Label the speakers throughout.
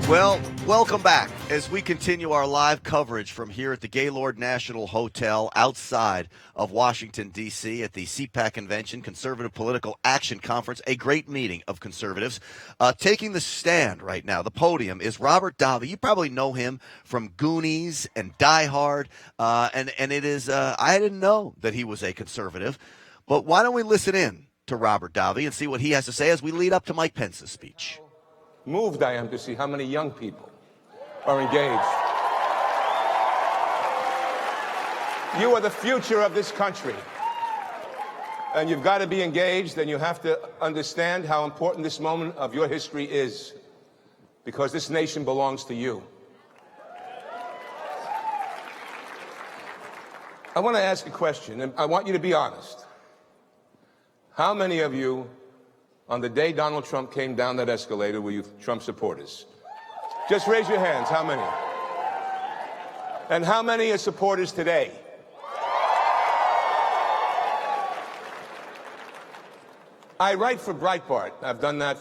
Speaker 1: Well, welcome back as we continue our live coverage from here at the Gaylord National Hotel outside of Washington, D.C. at the CPAC Convention, Conservative Political Action Conference, a great meeting of conservatives. Taking the stand right now, the podium, is Robert Davi. You probably know him from Goonies and Die Hard, and it is, I didn't know that he was a conservative, but why don't we listen in to Robert Davi and see what he has to say as we lead up to Mike Pence's speech.
Speaker 2: Moved I am to see how many young people are engaged. You are the future of this country. And you've got to be engaged, and you have to understand how important this moment of your history is, because this nation belongs to you. I want to ask a question, and I want you to be honest. How many of you, on the day Donald Trump came down that escalator, were you Trump supporters? Just raise your hands. How many? And how many are supporters today? I write for Breitbart. I've done that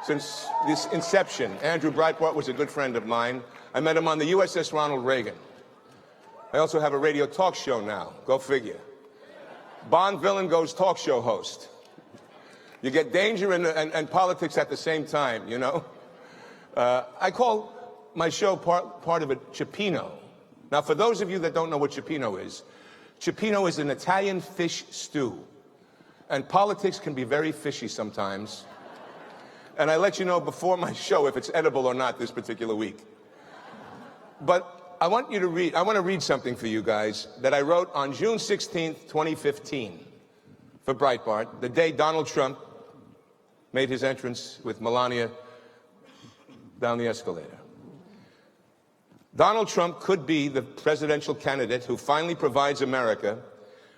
Speaker 2: since this inception. Andrew Breitbart was a good friend of mine. I met him on the USS Ronald Reagan. I also have a radio talk show now. Go figure. Bond villain goes talk show host. You get danger and politics at the same time, you know? I call my show part of it Cioppino. Now, for those of you that don't know what Cioppino is an Italian fish stew. And politics can be very fishy sometimes. And I let you know before my show if it's edible or not this particular week. But I want to read something for you guys that I wrote on June 16th, 2015 for Breitbart, the day Donald Trump made his entrance with Melania down the escalator. Donald Trump could be the presidential candidate who finally provides America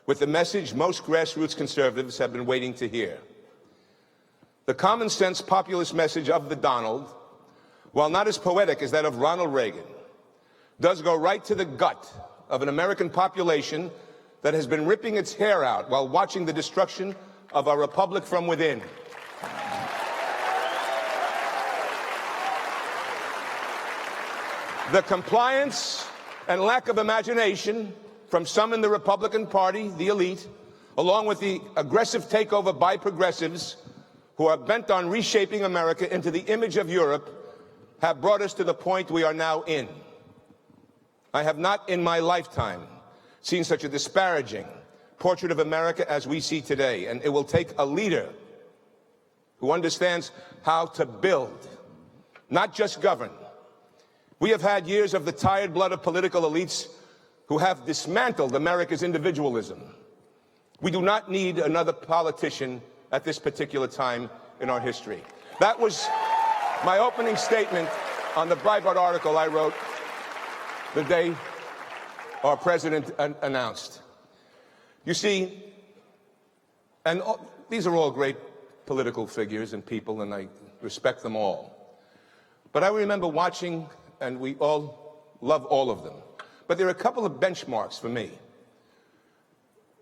Speaker 2: with the message most grassroots conservatives have been waiting to hear. The common sense populist message of the Donald, while not as poetic as that of Ronald Reagan, does go right to the gut of an American population that has been ripping its hair out while watching the destruction of our republic from within. The compliance and lack of imagination from some in the Republican Party, the elite, along with the aggressive takeover by progressives who are bent on reshaping America into the image of Europe, have brought us to the point we are now in. I have not in my lifetime seen such a disparaging portrait of America as we see today, and it will take a leader who understands how to build, not just govern. We have had years of the tired blood of political elites who have dismantled America's individualism. We do not need another politician at this particular time in our history. That was my opening statement on the Breitbart article I wrote the day our president announced. You see, and these are all great political figures and people, and I respect them all. But I remember watching, and we all love all of them. But there are a couple of benchmarks for me.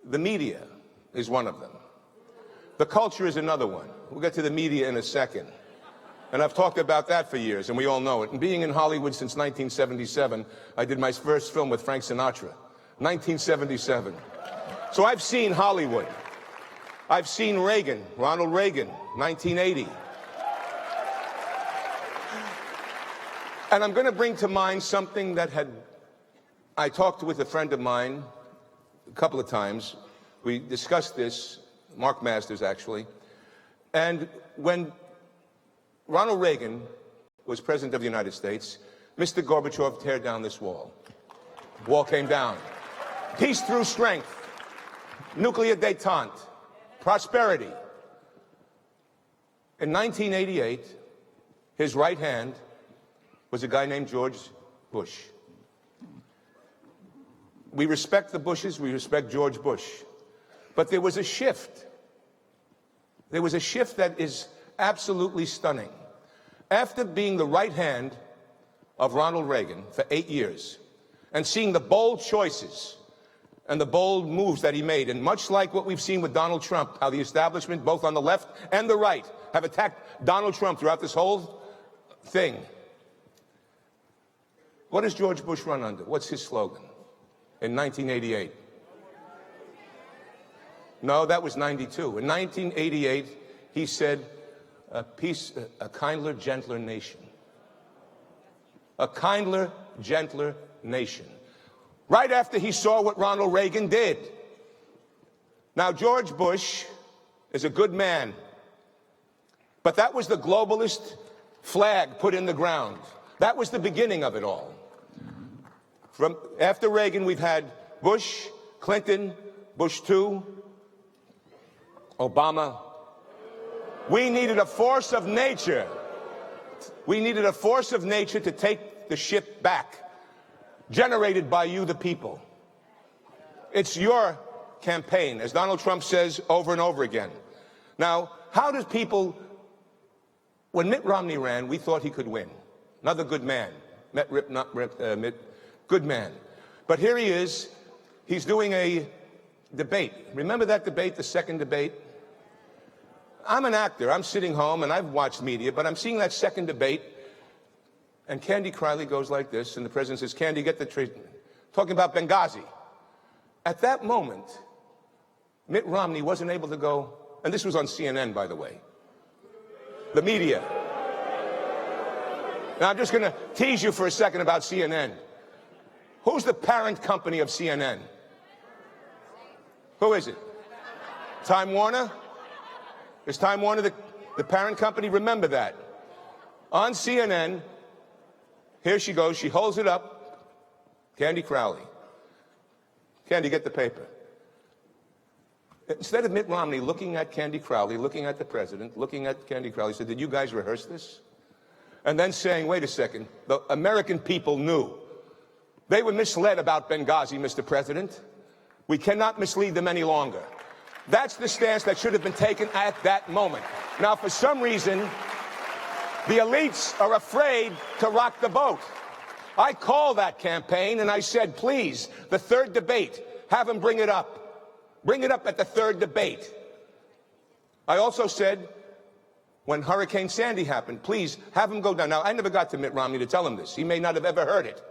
Speaker 2: The media is one of them. The culture is another one. We'll get to the media in a second. And I've talked about that for years, and we all know it. And being in Hollywood since 1977, I did my first film with Frank Sinatra, 1977. So I've seen Hollywood. I've seen Reagan, Ronald Reagan, 1980. And I'm going to bring to mind something that I talked with a friend of mine a couple of times. We discussed this, Mark Masters actually. And when Ronald Reagan was president of the United States, Mr. Gorbachev, tear down this wall. Wall came down. Peace through strength. Nuclear détente. Prosperity. In 1988, his right hand was a guy named George Bush. We respect the Bushes, we respect George Bush. But there was a shift. There was a shift that is absolutely stunning. After being the right hand of Ronald Reagan for 8 years and seeing the bold choices and the bold moves that he made, and much like what we've seen with Donald Trump, how the establishment, both on the left and the right, have attacked Donald Trump throughout this whole thing, What does George Bush run under? What's his slogan in 1988? No, that was 92. In 1988, he said, a kindler, gentler nation. A kindler, gentler nation. Right after he saw what Ronald Reagan did. Now, George Bush is a good man, but that was the globalist flag put in the ground. That was the beginning of it all. From after Reagan, we've had Bush, Clinton, Bush 2, Obama. We needed a force of nature. We needed a force of nature to take the ship back, generated by you, the people. It's your campaign, as Donald Trump says over and over again. Now, how does people, when Mitt Romney ran, we thought he could win. Another good man. Good man. But here he is. He's doing a debate. Remember that debate, the second debate? I'm an actor. I'm sitting home, and I've watched media, but I'm seeing that second debate, and Candy Crowley goes like this, and the president says, Candy, get the treatment. Talking about Benghazi. At that moment, Mitt Romney wasn't able to go, and this was on CNN, by the way. The media. Now, I'm just going to tease you for a second about CNN. Who's the parent company of CNN? Who is it? Time Warner? Is Time Warner the parent company? Remember that. On CNN, here she goes. She holds it up. Candy Crowley. Candy, get the paper. Instead of Mitt Romney looking at Candy Crowley, looking at the president, looking at Candy Crowley, said, did you guys rehearse this? And then saying, wait a second, the American people knew. They were misled about Benghazi, Mr. President. We cannot mislead them any longer. That's the stance that should have been taken at that moment. Now, for some reason, the elites are afraid to rock the boat. I called that campaign and I said, please, the third debate, have them bring it up. Bring it up at the third debate. I also said, when Hurricane Sandy happened, please have him go down. Now, I never got to Mitt Romney to tell him this. He may not have ever heard it.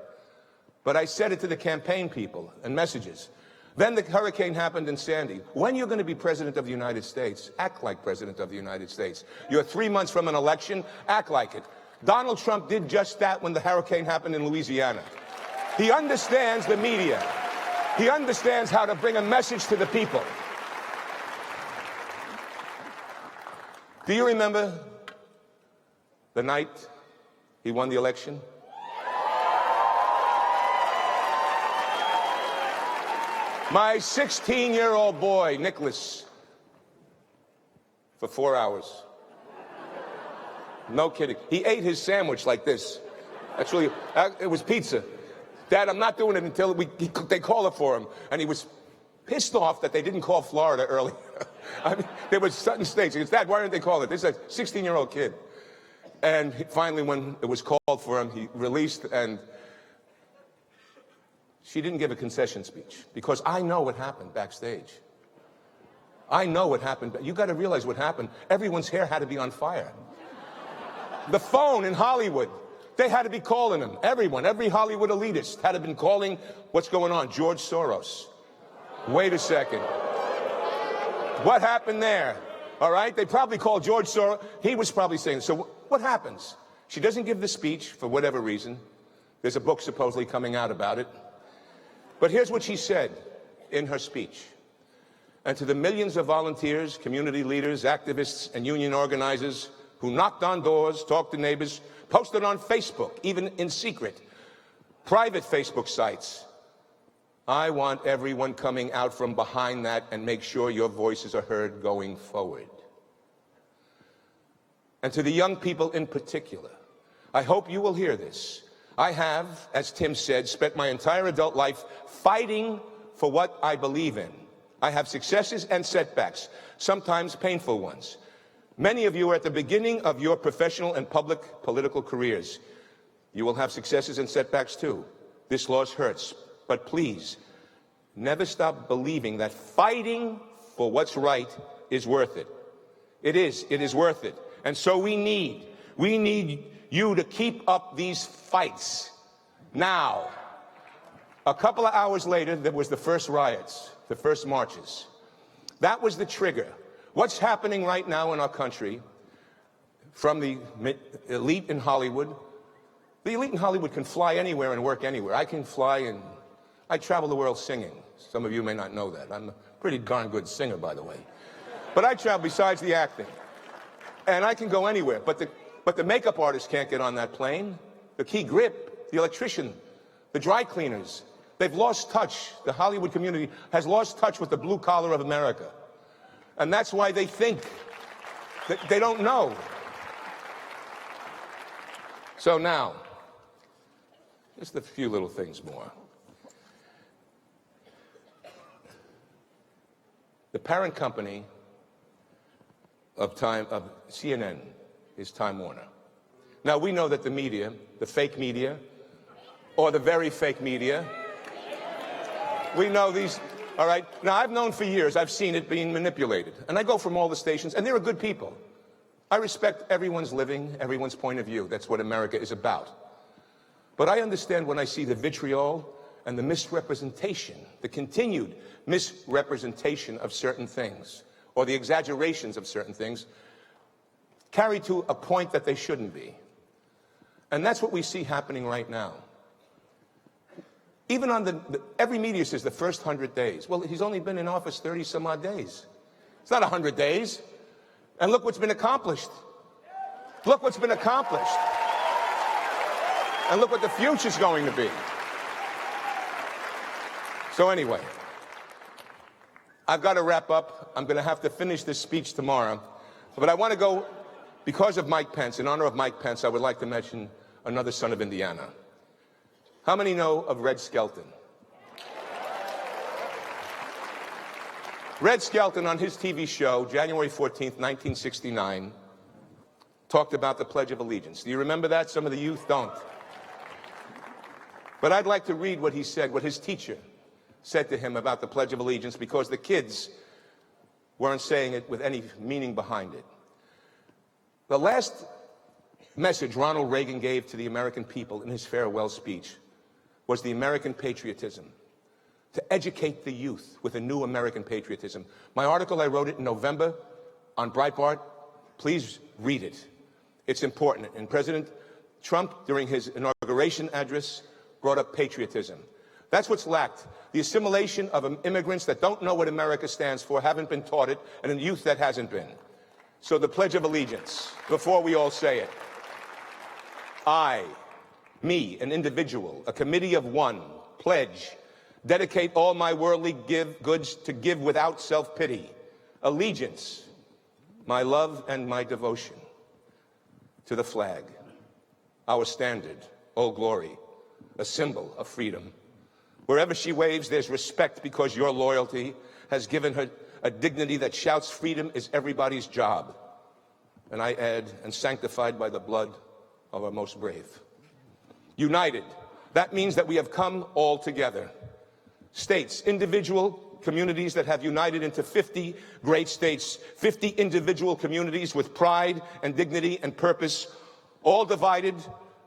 Speaker 2: But I said it to the campaign people and messages. Then the hurricane happened in Sandy. When you're going to be president of the United States, act like president of the United States. You're 3 months from an election, act like it. Donald Trump did just that when the hurricane happened in Louisiana. He understands the media. He understands how to bring a message to the people. Do you remember the night he won the election? My 16-year-old boy, Nicholas, for 4 hours. No kidding. He ate his sandwich like this. Actually, it was pizza. Dad, I'm not doing it until they call it for him. And he was pissed off that they didn't call Florida early. I mean, there was certain states. He goes, Dad, why didn't they call it? This is a 16-year-old kid. And finally, when it was called for him, he released, and she didn't give a concession speech, because I know what happened backstage. I know what happened. You got to realize what happened. Everyone's hair had to be on fire. The phone in Hollywood, they had to be calling him. Everyone, every Hollywood elitist had to been calling, what's going on? George Soros. Wait a second. What happened there? All right, they probably called George Soros. He was probably saying, so what happens? She doesn't give the speech for whatever reason. There's a book supposedly coming out about it. But here's what she said in her speech. And to the millions of volunteers, community leaders, activists, and union organizers who knocked on doors, talked to neighbors, posted on Facebook, even in secret, private Facebook sites, I want everyone coming out from behind that and make sure your voices are heard going forward. And to the young people in particular, I hope you will hear this. I have, as Tim said, spent my entire adult life fighting for what I believe in. I have successes and setbacks, sometimes painful ones. Many of you are at the beginning of your professional and public political careers. You will have successes and setbacks too. This loss hurts, but please, never stop believing that fighting for what's right is worth it. It is worth it. And so we need you to keep up these fights. Now, a couple of hours later, there was the first riots, the first marches. That was the trigger. What's happening right now in our country from the elite in Hollywood? The elite in Hollywood can fly anywhere and work anywhere. I can fly and I travel the world singing. Some of you may not know that. I'm a pretty darn good singer, by the way. But I travel besides the acting. And I can go anywhere. But the makeup artist can't get on that plane. The key grip, the electrician, the dry cleaners. They've lost touch. The Hollywood community has lost touch with the blue collar of America. And that's why they think that they don't know. So now, just a few little things more. The parent company of CNN is Time Warner. Now, we know that the media, the fake media, or the very fake media, we know these, all right? Now, I've known for years, I've seen it being manipulated. And I go from all the stations, and they're good people. I respect everyone's living, everyone's point of view. That's what America is about. But I understand when I see the vitriol and the misrepresentation, the continued misrepresentation of certain things, or the exaggerations of certain things, carried to a point that they shouldn't be. And that's what we see happening right now. Even on every media says the first 100 days. Well, he's only been in office 30 some odd days. It's not 100 days. And look what's been accomplished. Look what's been accomplished. And look what the future's going to be. So anyway, I've got to wrap up. I'm going to have to finish this speech tomorrow. But I want to go, because of Mike Pence, in honor of Mike Pence, I would like to mention another son of Indiana. How many know of Red Skelton? Red Skelton, on his TV show, January 14th, 1969, talked about the Pledge of Allegiance. Do you remember that? Some of the youth don't. But I'd like to read what he said, what his teacher said to him about the Pledge of Allegiance, because the kids weren't saying it with any meaning behind it. The last message Ronald Reagan gave to the American people in his farewell speech was the American patriotism, to educate the youth with a new American patriotism. My article, I wrote it in November on Breitbart. Please read it. It's important. And President Trump, during his inauguration address, brought up patriotism. That's what's lacked. The assimilation of immigrants that don't know what America stands for, haven't been taught it, and a youth that hasn't been. So the Pledge of Allegiance, before we all say it. I, me, an individual, a committee of one, pledge, dedicate all my worldly goods to give without self-pity. Allegiance, my love and my devotion to the flag, our standard, Old Glory, a symbol of freedom. Wherever she waves, there's respect because your loyalty has given her a dignity that shouts freedom is everybody's job. And I add, and sanctified by the blood of our most brave. United, that means that we have come all together. States, individual communities that have united into 50 great states, 50 individual communities with pride and dignity and purpose, all divided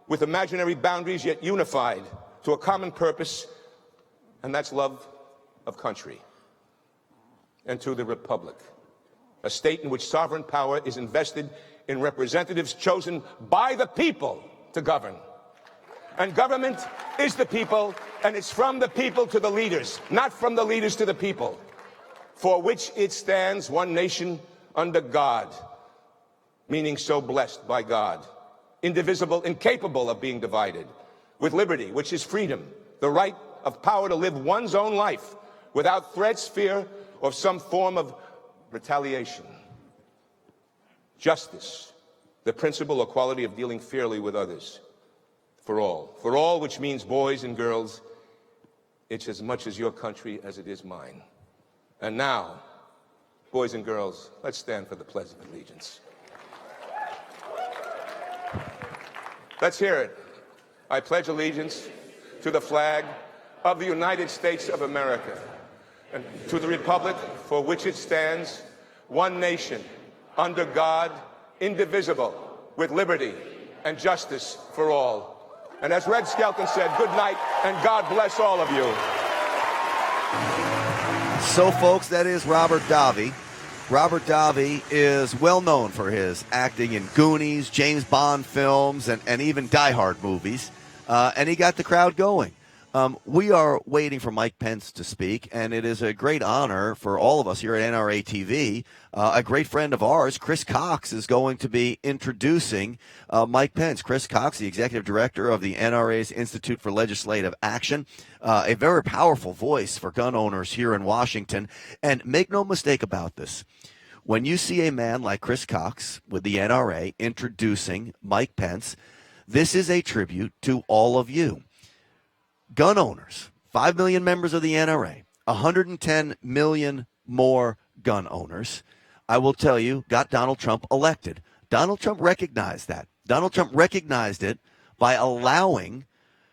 Speaker 2: with imaginary boundaries yet unified to a common purpose, and that's love of country. And to the Republic, a state in which sovereign power is invested in representatives chosen by the people to govern. And government is the people, and it's from the people to the leaders, not from the leaders to the people, for which it stands, one nation under God, meaning so blessed by God, indivisible, incapable of being divided, with liberty, which is freedom, the right of power to live one's own life without threats, fear, or some form of retaliation. Justice, the principle or quality of dealing fairly with others. For all, which means boys and girls, it's as much as your country as it is mine. And now, boys and girls, let's stand for the Pledge of Allegiance. Let's hear it. I pledge allegiance to the flag of the United States of America and to the republic for which it stands, one nation, under God, indivisible, with liberty and justice for all. And as Red Skelton said, good night and God bless all of you.
Speaker 1: So, folks, that is Robert Davi. Robert Davi is well known for his acting in Goonies, James Bond films, and even Die Hard movies. And he got the crowd going. We are waiting for Mike Pence to speak, and it is a great honor for all of us here at NRATV. A great friend of ours, Chris Cox, is going to be introducing Mike Pence. Chris Cox, the executive director of the NRA's Institute for Legislative Action, a very powerful voice for gun owners here in Washington. And make no mistake about this. When you see a man like Chris Cox with the NRA introducing Mike Pence, this is a tribute to all of you. Gun owners, 5 million members of the NRA, 110 million more gun owners, I will tell you, got Donald Trump elected. Donald Trump recognized that. Donald Trump recognized it by allowing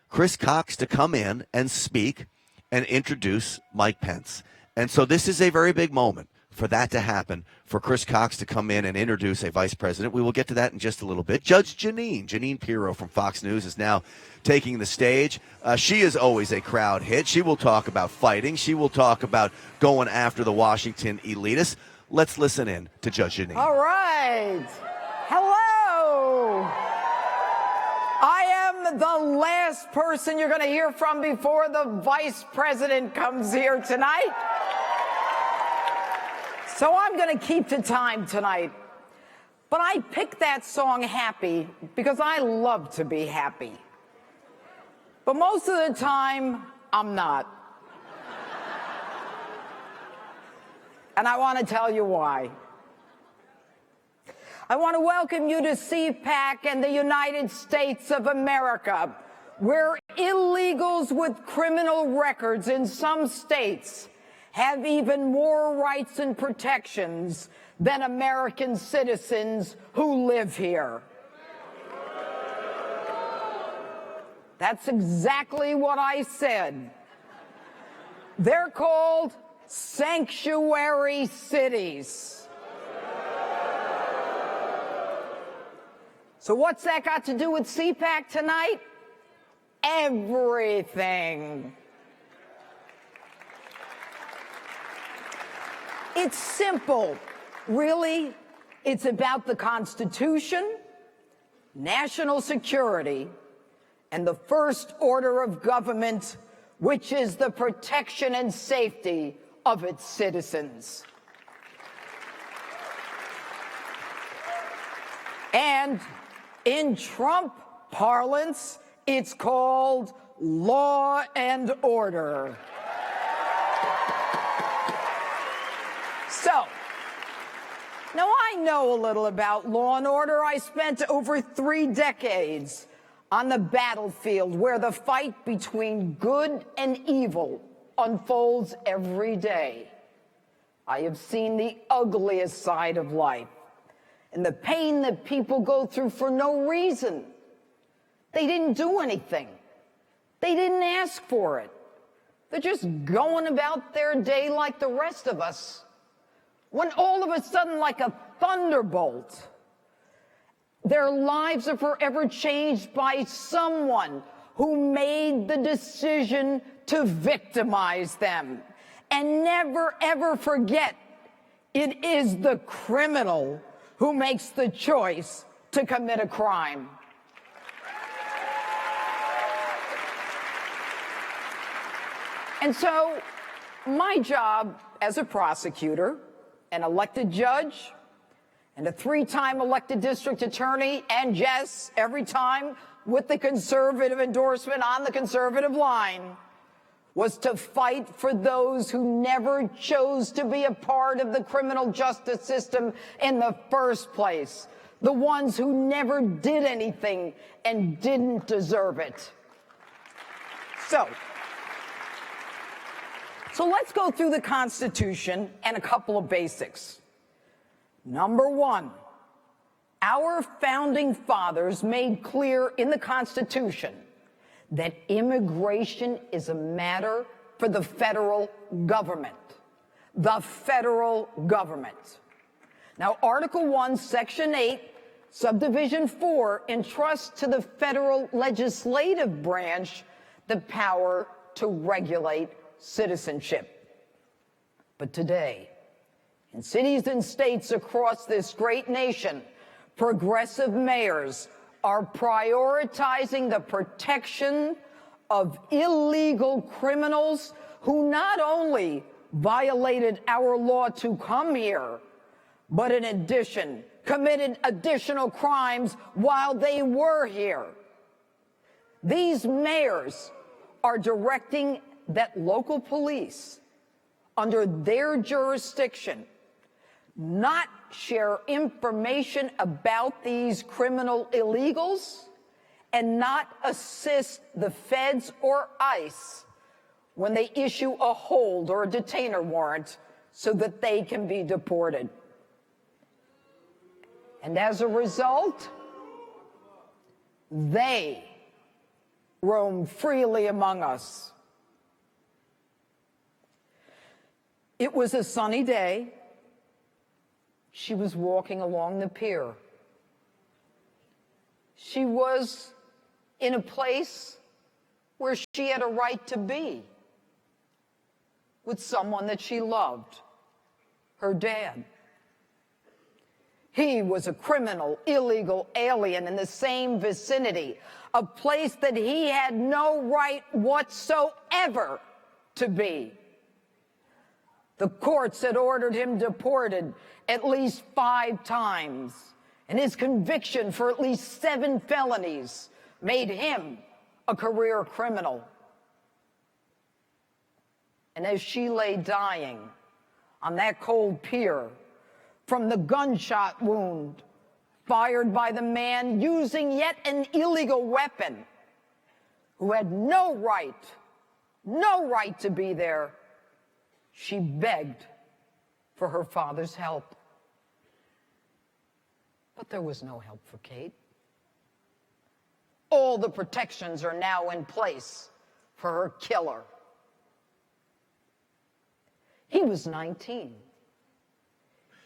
Speaker 1: Chris Cox to come in and speak and introduce Mike Pence. And so this is a very big moment for that to happen, for Chris Cox to come in and introduce a vice president. We will get to that in just a little bit. Judge Jeanine Pirro from Fox News is now taking the stage. She is always a crowd hit. She will talk about fighting. She will talk about going after the Washington elitists. Let's listen in to Judge Jeanine.
Speaker 3: All right. Hello. I am the last person you're going to hear from before the vice president comes here tonight. So I'm going to keep to time tonight. But I picked that song Happy because I love to be happy. But most of the time, I'm not. And I want to tell you why. I want to welcome you to CPAC and the United States of America, where illegals with criminal records in some states have even more rights and protections than American citizens who live here. That's exactly what I said. They're called sanctuary cities. So what's that got to do with CPAC tonight? Everything. It's simple, really. It's about the Constitution, national security, and the first order of government, which is the protection and safety of its citizens. And in Trump parlance, it's called law and order. So, now I know a little about law and order. I spent over 3 decades on the battlefield where the fight between good and evil unfolds every day. I have seen the ugliest side of life and the pain that people go through for no reason. They didn't do anything. They didn't ask for it. They're just going about their day like the rest of us. When all of a sudden, like a thunderbolt, their lives are forever changed by someone who made the decision to victimize them. And never, ever forget, it is the criminal who makes the choice to commit a crime. And so, my job as a prosecutor, an elected judge, and a 3-time elected district attorney, and yes, every time with the conservative endorsement on the conservative line, was to fight for those who never chose to be a part of the criminal justice system in the first place, the ones who never did anything and didn't deserve it. So let's go through the Constitution and a couple of basics. Number 1, our founding fathers made clear in the Constitution that immigration is a matter for the federal government. The federal government. Now, Article 1, Section 8 Subdivision 4 entrusts to the federal legislative branch the power to regulate citizenship. But today, in cities and states across this great nation, progressive mayors are prioritizing the protection of illegal criminals who not only violated our law to come here, but in addition, committed additional crimes while they were here. These mayors are directing that local police under their jurisdiction not share information about these criminal illegals and not assist the feds or ICE when they issue a hold or a detainer warrant so that they can be deported. And as a result, they roam freely among us. It was a sunny day. She was walking along the pier. She was in a place where she had a right to be, with someone that she loved, her dad. He was a criminal, illegal alien in the same vicinity, a place that he had no right whatsoever to be. The courts had ordered him deported at least 5 times, and his conviction for at least 7 felonies made him a career criminal. And as she lay dying on that cold pier from the gunshot wound fired by the man using yet an illegal weapon, who had no right to be there, she begged for her father's help. But there was no help for Kate. All the protections are now in place for her killer. He was 19.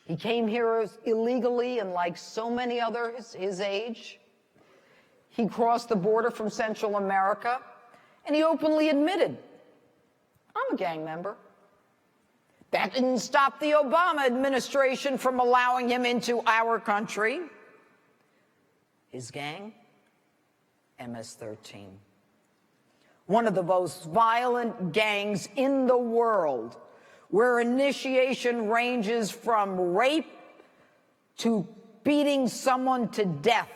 Speaker 3: He came here illegally, and like so many others his age, he crossed the border from Central America, and he openly admitted, "I'm a gang member." That didn't stop the Obama administration from allowing him into our country. His gang, MS-13. One of the most violent gangs in the world, where initiation ranges from rape to beating someone to death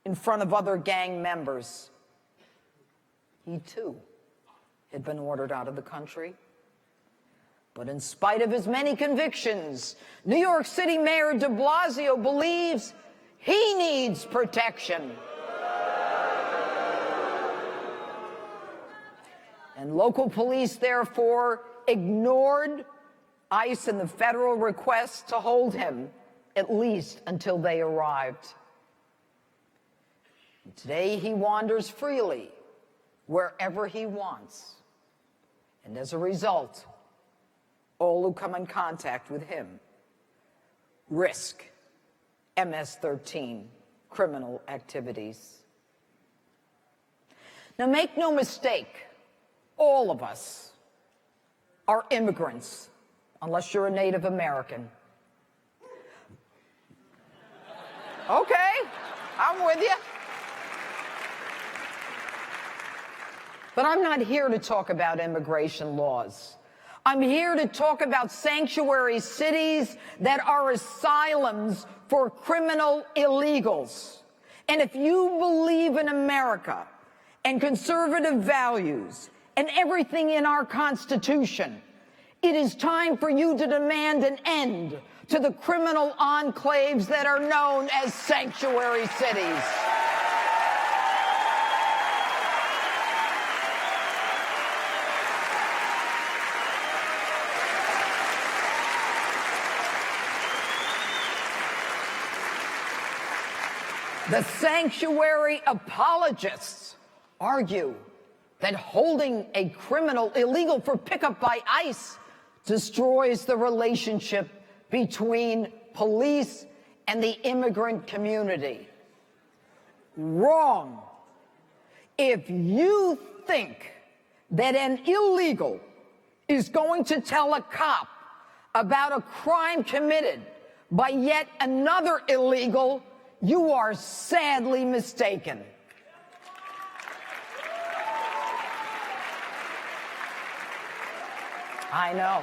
Speaker 3: in front of other gang members. He, too, had been ordered out of the country. But in spite of his many convictions, New York City Mayor de Blasio believes he needs protection. And local police, therefore, ignored ICE and the federal request to hold him, at least until they arrived. And today he wanders freely wherever he wants. And as a result, all who come in contact with him risk MS-13 criminal activities. Now, make no mistake, all of us are immigrants, unless you're a Native American. Okay, I'm with you. But I'm not here to talk about immigration laws. I'm here to talk about sanctuary cities that are asylums for criminal illegals. And if you believe in America and conservative values and everything in our Constitution, it is time for you to demand an end to the criminal enclaves that are known as sanctuary cities. The sanctuary apologists argue that holding a criminal illegal for pickup by ICE destroys the relationship between police and the immigrant community. Wrong. If you think that an illegal is going to tell a cop about a crime committed by yet another illegal, you are sadly mistaken. I know.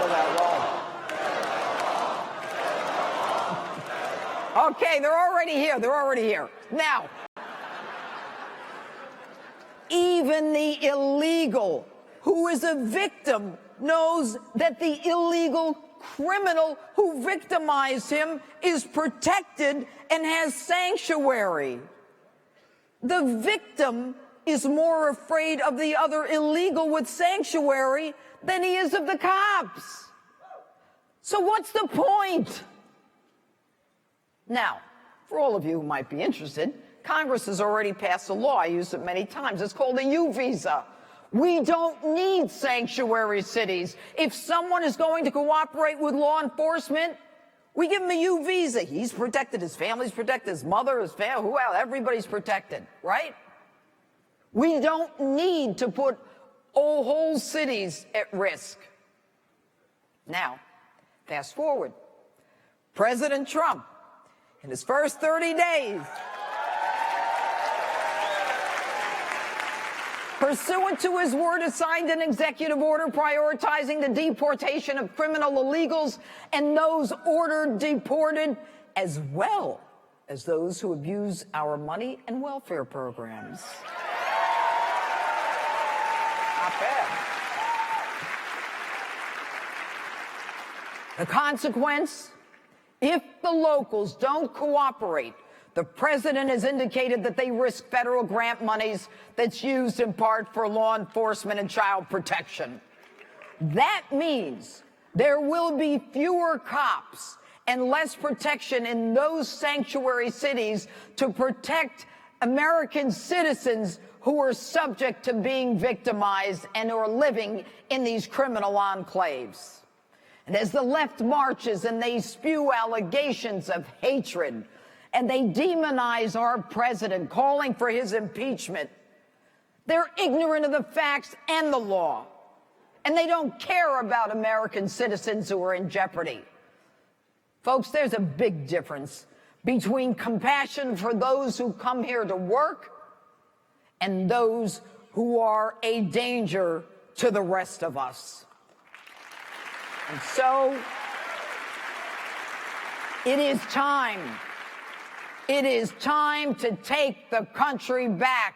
Speaker 3: Look at that roll. Okay, they're already here. They're already here. Now, even the illegal who is a victim knows that the illegal criminal who victimized him is protected and has sanctuary. The victim is more afraid of the other illegal with sanctuary than he is of the cops. So what's the point? Now, for all of you who might be interested, Congress has already passed a law. I used it many times. It's called a U visa. We don't need sanctuary cities. If someone is going to cooperate with law enforcement, we give him a U visa. He's protected, his family's protected, his mother, his family, whoever, everybody's protected, right? We don't need to put whole cities at risk. Now, fast forward. President Trump, in his first 30 days, pursuant to his word, signed an executive order prioritizing the deportation of criminal illegals and those ordered deported, as well as those who abuse our money and welfare programs. Not bad. The consequence? If the locals don't cooperate, the president has indicated that they risk federal grant monies that's used in part for law enforcement and child protection. That means there will be fewer cops and less protection in those sanctuary cities to protect American citizens who are subject to being victimized and who are living in these criminal enclaves. And as the left marches and they spew allegations of hatred, and they demonize our president, calling for his impeachment, they're ignorant of the facts and the law. And they don't care about American citizens who are in jeopardy. Folks, there's a big difference between compassion for those who come here to work and those who are a danger to the rest of us. And so, it is time. It is time to take the country back.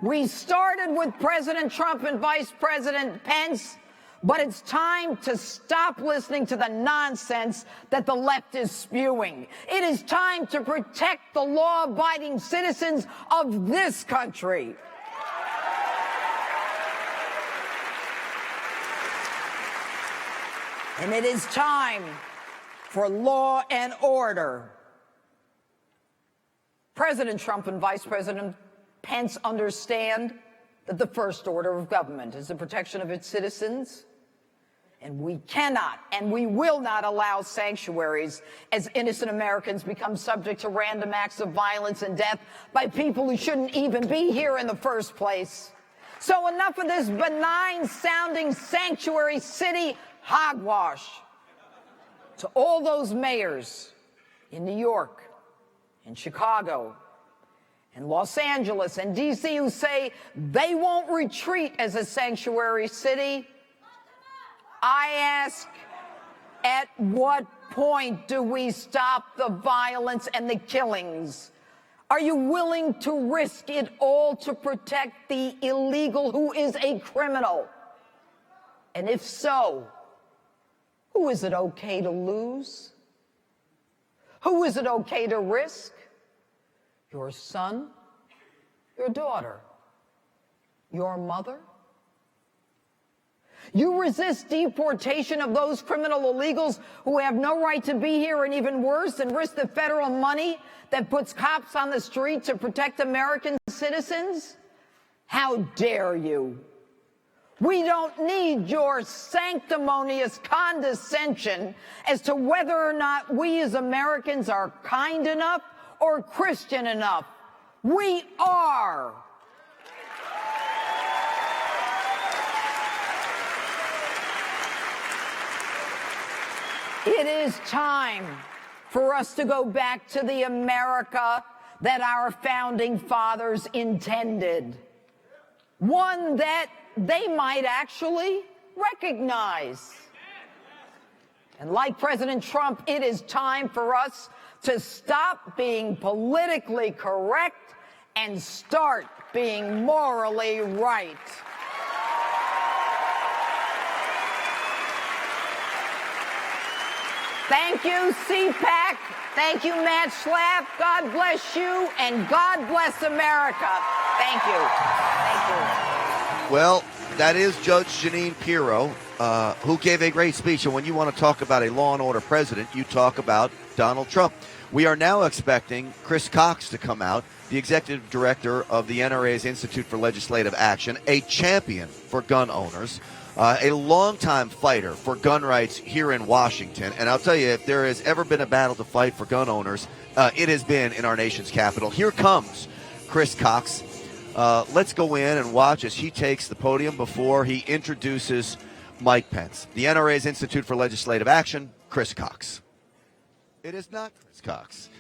Speaker 3: We started with President Trump and Vice President Pence, but it's time to stop listening to the nonsense that the left is spewing. It is time to protect the law-abiding citizens of this country. And it is time for law and order. President Trump and Vice President Pence understand that the first order of government is the protection of its citizens, and we cannot and we will not allow sanctuaries as innocent Americans become subject to random acts of violence and death by people who shouldn't even be here in the first place. So enough of this benign-sounding sanctuary city hogwash. To all those mayors in New York, in Chicago, in Los Angeles, and D.C. who say they won't retreat as a sanctuary city, I ask, at what point do we stop the violence and the killings? Are you willing to risk it all to protect the illegal who is a criminal? And if so, who is it okay to lose? Who is it okay to risk? Your son? Your daughter? Your mother? You resist deportation of those criminal illegals who have no right to be here, and even worse, and risk the federal money that puts cops on the street to protect American citizens? How dare you? We don't need your sanctimonious condescension as to whether or not we as Americans are kind enough or Christian enough. We are. It is time for us to go back to the America that our founding fathers intended. One that they might actually recognize. And like President Trump, it is time for us to stop being politically correct and start being morally right. Thank you, CPAC. Thank you, Matt Schlapp. God bless you, and God bless America. Thank you. Thank you.
Speaker 1: Well, that is Judge Jeanine Pirro, who gave a great speech. And when you want to talk about a law and order president, you talk about Donald Trump. We are now expecting Chris Cox to come out, the executive director of the NRA's Institute for Legislative Action, a champion for gun owners, a longtime fighter for gun rights here in Washington. And I'll tell you, if there has ever been a battle to fight for gun owners, it has been in our nation's capital. Here comes Chris Cox. Let's go in and watch as he takes the podium before he introduces Mike Pence. The NRA's Institute for Legislative Action, Chris Cox. It is not Chris Cox.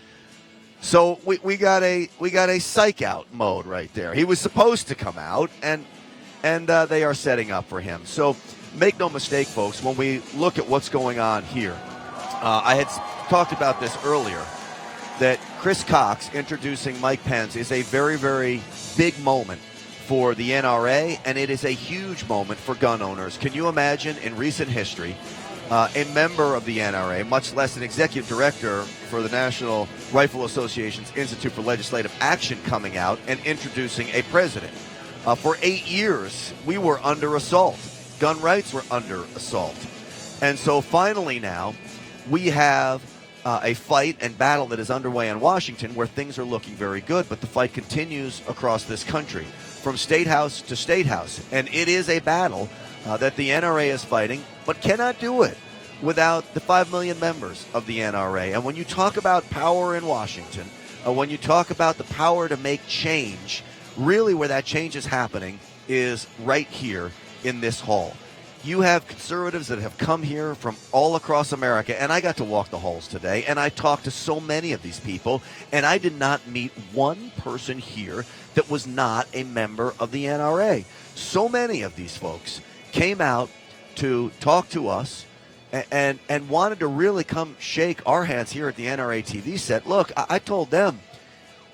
Speaker 1: So we got a psych out mode right there. He was supposed to come out, and they are setting up for him. So make no mistake, folks, when we look at what's going on here, I had talked about this earlier, that Chris Cox introducing Mike Pence is a very, very big moment for the NRA, and it is a huge moment for gun owners. Can you imagine in recent history a member of the NRA, much less an executive director for the National Rifle Association's Institute for Legislative Action, coming out and introducing a president? For 8 years, we were under assault. Gun rights were under assault. And so finally now, we have a fight and battle that is underway in Washington where things are looking very good, but the fight continues across this country, from state house to state house. And it is a battle that the NRA is fighting, but cannot do it without the 5 million members of the NRA. And when you talk about power in Washington, when you talk about the power to make change, really where that change is happening is right here in this hall. You have conservatives that have come here from all across America, and I got to walk the halls today, and I talked to so many of these people, and I did not meet one person here that was not a member of the NRA. So many of these folks came out to talk to us and wanted to really come shake our hands here at the NRATV set. Look, I told them,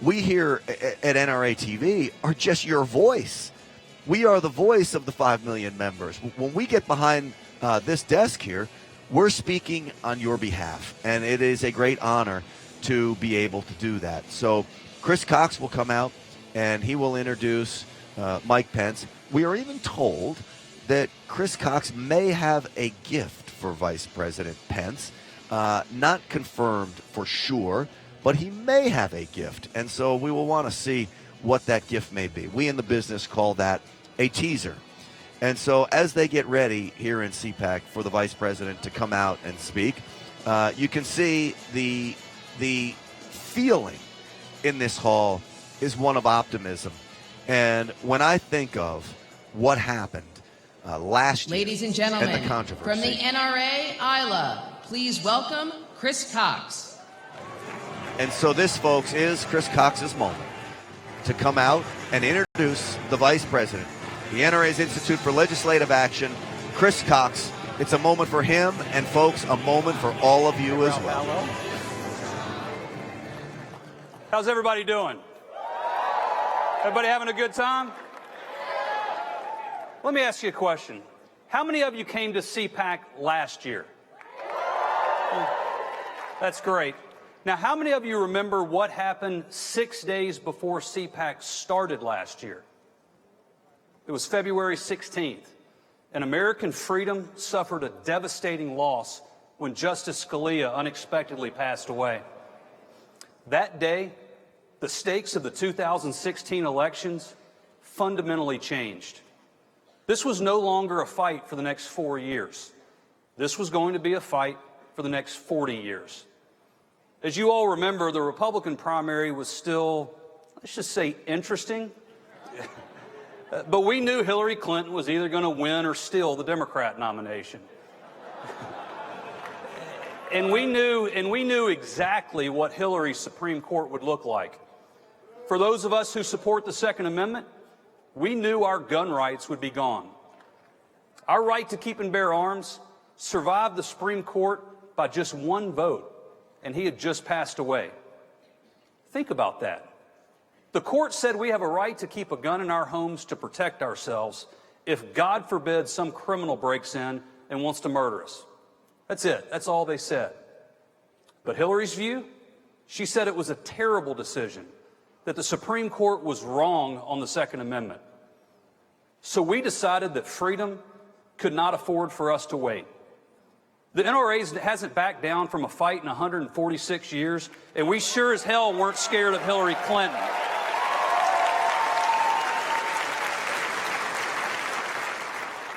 Speaker 1: we here at NRATV are just your voice. We are the voice of the 5 million members. When we get behind this desk here, we're speaking on your behalf, and it is a great honor to be able to do that. So Chris Cox will come out, and he will introduce Mike Pence. We are even told that Chris Cox may have a gift for Vice President Pence, not confirmed for sure, but he may have a gift, and so we will want to see what that gift may be. We in the business call that a teaser. And so as they get ready here in CPAC for the Vice President to come out and speak, you can see the feeling in this hall is one of optimism. And when I think of what happened last year,
Speaker 4: ladies and gentlemen,
Speaker 1: and the controversy
Speaker 4: from the NRA ILA, please welcome Chris Cox.
Speaker 1: And so this, folks, is Chris Cox's moment to come out and introduce the Vice President, the NRA's Institute for Legislative Action, Chris Cox. It's a moment for him, and, folks, a moment for all of you as well.
Speaker 5: How's everybody doing? Everybody having a good time? Let me ask you a question. How many of you came to CPAC last year? That's great. Now, how many of you remember what happened 6 days before CPAC started last year? It was February 16th, and American freedom suffered a devastating loss when Justice Scalia unexpectedly passed away. That day, the stakes of the 2016 elections fundamentally changed. This was no longer a fight for the next 4 years. This was going to be a fight for the next 40 years. As you all remember, the Republican primary was still, let's just say, interesting. But we knew Hillary Clinton was either going to win or steal the Democrat nomination. And we knew exactly what Hillary's Supreme Court would look like. For those of us who support the Second Amendment, we knew our gun rights would be gone. Our right to keep and bear arms survived the Supreme Court by just one vote, and he had just passed away. Think about that. The court said we have a right to keep a gun in our homes to protect ourselves if, God forbid, some criminal breaks in and wants to murder us. That's it. That's all they said. But Hillary's view, she said it was a terrible decision, that the Supreme Court was wrong on the Second Amendment. So we decided that freedom could not afford for us to wait. The NRA hasn't backed down from a fight in 146 years, and we sure as hell weren't scared of Hillary Clinton.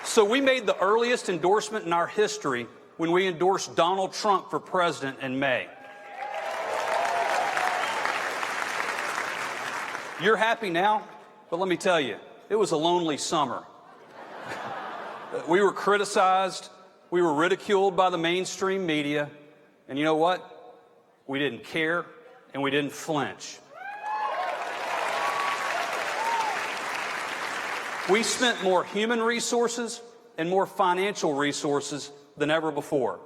Speaker 5: So we made the earliest endorsement in our history when we endorsed Donald Trump for president in May. You're happy now, but let me tell you, it was a lonely summer. We were criticized, we were ridiculed by the mainstream media, and you know what? We didn't care, and we didn't flinch. We spent more human resources and more financial resources than ever before.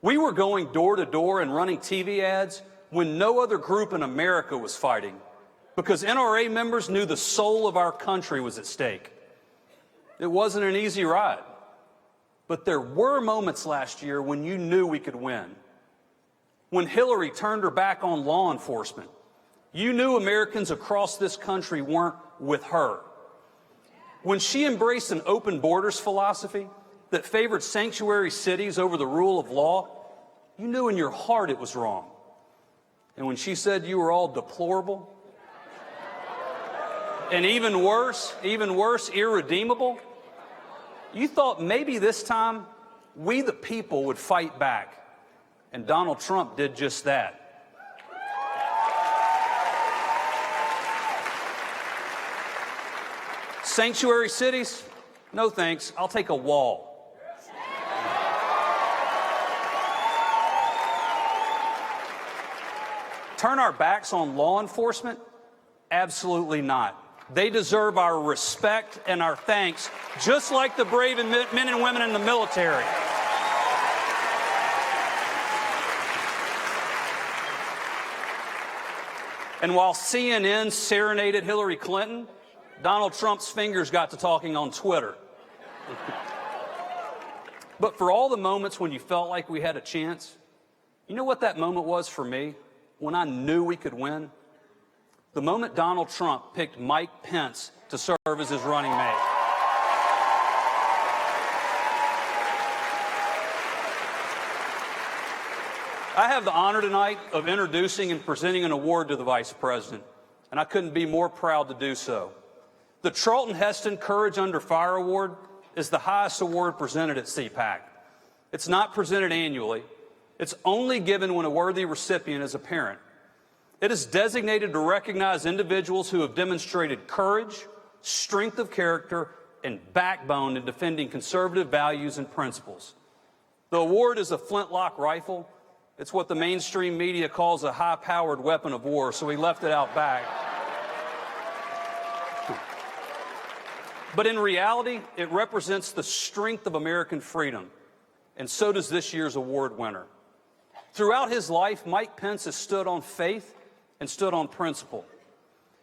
Speaker 5: We were going door to door and running TV ads when no other group in America was fighting, because NRA members knew the soul of our country was at stake. It wasn't an easy ride, but there were moments last year when you knew we could win. When Hillary turned her back on law enforcement, you knew Americans across this country weren't with her. When she embraced an open borders philosophy that favored sanctuary cities over the rule of law, you knew in your heart it was wrong. And when she said you were all deplorable, and even worse, irredeemable, you thought maybe this time we the people would fight back. And Donald Trump did just that. Sanctuary cities? No thanks. I'll take a wall. Turn our backs on law enforcement? Absolutely not. They deserve our respect and our thanks, just like the brave men and women in the military. And while CNN serenaded Hillary Clinton, Donald Trump's fingers got to talking on Twitter. But for all the moments when you felt like we had a chance, you know what that moment was for me? When I knew we could win? The moment Donald Trump picked Mike Pence to serve as his running mate. I have the honor tonight of introducing and presenting an award to the Vice President, and I couldn't be more proud to do so. The Charlton Heston Courage Under Fire Award is the highest award presented at CPAC. It's not presented annually. It's only given when a worthy recipient is a parent. It is designated to recognize individuals who have demonstrated courage, strength of character, and backbone in defending conservative values and principles. The award is a flintlock rifle. It's what the mainstream media calls a high-powered weapon of war, so we left it out back. But in reality, it represents the strength of American freedom, and so does this year's award winner. Throughout his life, Mike Pence has stood on faith and stood on principle.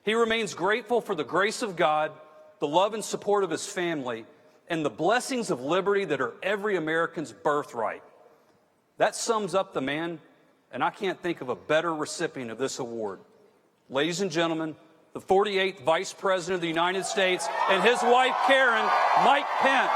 Speaker 5: He remains grateful for the grace of God, the love and support of his family, and the blessings of liberty that are every American's birthright. That sums up the man, and I can't think of a better recipient of this award. Ladies and gentlemen, the 48th Vice President of the United States and his wife, Karen, Mike Pence.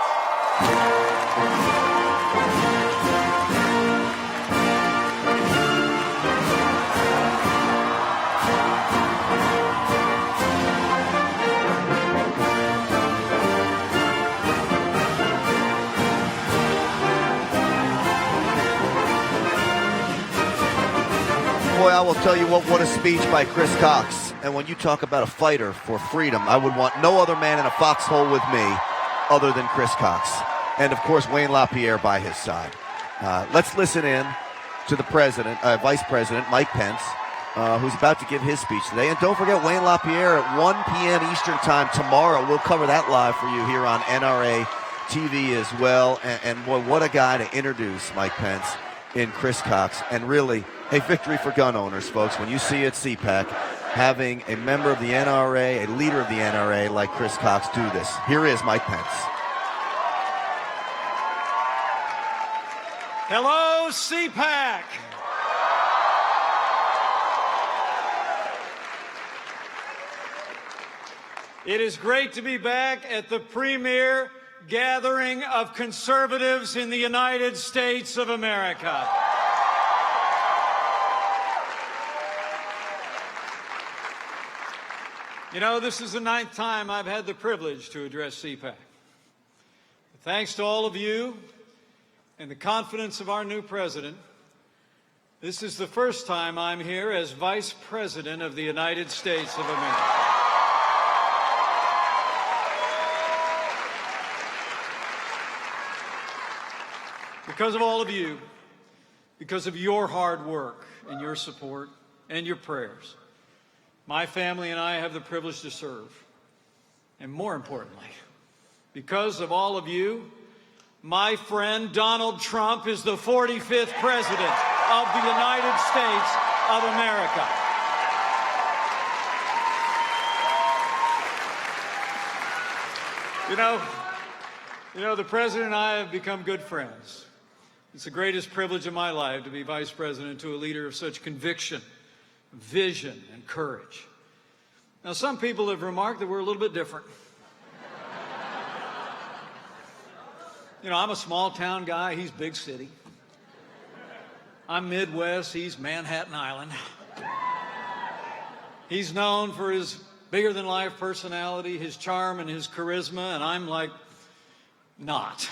Speaker 1: Tell you what a speech by Chris Cox. And when you talk about a fighter for freedom, I would want no other man in a foxhole with me other than Chris Cox. And, of course, Wayne LaPierre by his side. Let's listen in to the Vice President, Mike Pence, who's about to give his speech today. And don't forget, Wayne LaPierre at 1 p.m. Eastern Time tomorrow. We'll cover that live for you here on NRATV as well. And boy, what a guy to introduce Mike Pence in Chris Cox. And really, a victory for gun owners, folks, when you see at CPAC having a member of the NRA, a leader of the NRA like Chris Cox do this. Here is Mike Pence.
Speaker 6: Hello, CPAC. It is great to be back at the premier gathering of conservatives in the United States of America. You know, this is the 9th time I've had the privilege to address CPAC. Thanks to all of you and the confidence of our new president, this is the first time I'm here as Vice President of the United States of America. Because of all of you, because of your hard work and your support and your prayers, my family and I have the privilege to serve. And more importantly, because of all of you, my friend Donald Trump is the 45th President of the United States of America. You know, the President and I have become good friends. It's the greatest privilege of my life to be Vice President to a leader of such conviction, vision, and courage. Now, some people have remarked that we're a little bit different. You know, I'm a small town guy, he's big city. I'm Midwest, he's Manhattan Island. He's known for his bigger than life personality, his charm and his charisma, and I'm like, not.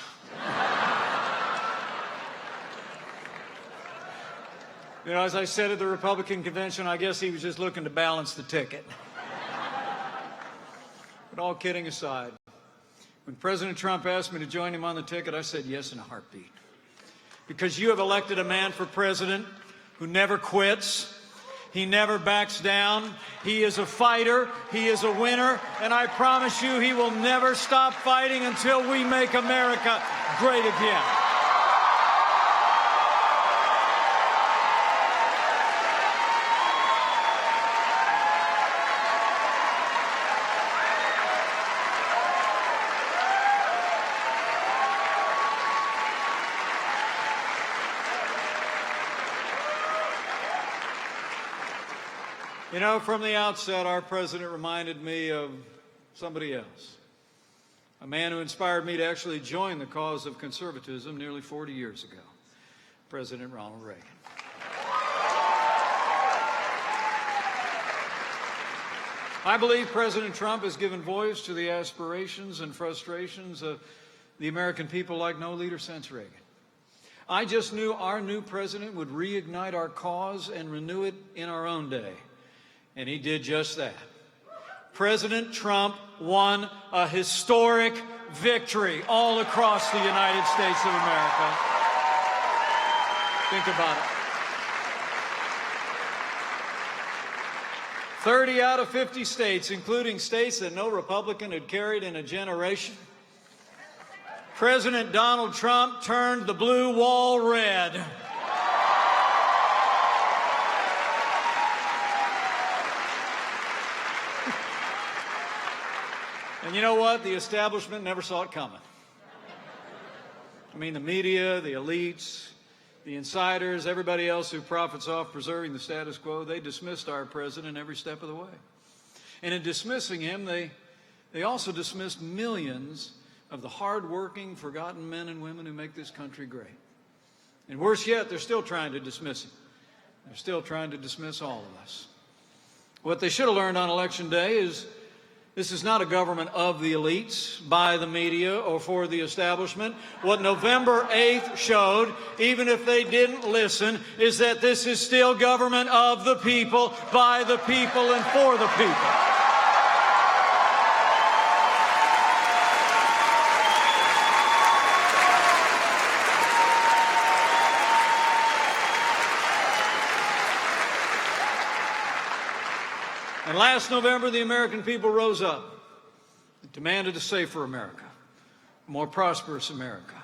Speaker 6: You know, as I said at the Republican convention, I guess he was just looking to balance the ticket. But all kidding aside, when President Trump asked me to join him on the ticket, I said yes in a heartbeat. Because you have elected a man for president who never quits. He never backs down. He is a fighter. He is a winner. And I promise you, he will never stop fighting until we make America great again. You know, from the outset, our president reminded me of somebody else, a man who inspired me to actually join the cause of conservatism nearly 40 years ago, President Ronald Reagan. I believe President Trump has given voice to the aspirations and frustrations of the American people like no leader since Reagan. I just knew our new president would reignite our cause and renew it in our own day. And he did just that. President Trump won a historic victory all across the United States of America. Think about it. 30 out of 50 states, including states that no Republican had carried in a generation. President Donald Trump turned the blue wall red. And you know what? The establishment never saw it coming. I mean, the media, the elites, the insiders, everybody else who profits off preserving the status quo, they dismissed our president every step of the way. And in dismissing him, they also dismissed millions of the hardworking, forgotten men and women who make this country great. And worse yet, they're still trying to dismiss him. They're still trying to dismiss all of us. What they should have learned on Election Day is This is not a government of the elites, by the media, or for the establishment. What November 8th showed, even if they didn't listen, is that this is still government of the people, by the people, and for the people. And last November, the American people rose up and demanded a safer America, a more prosperous America,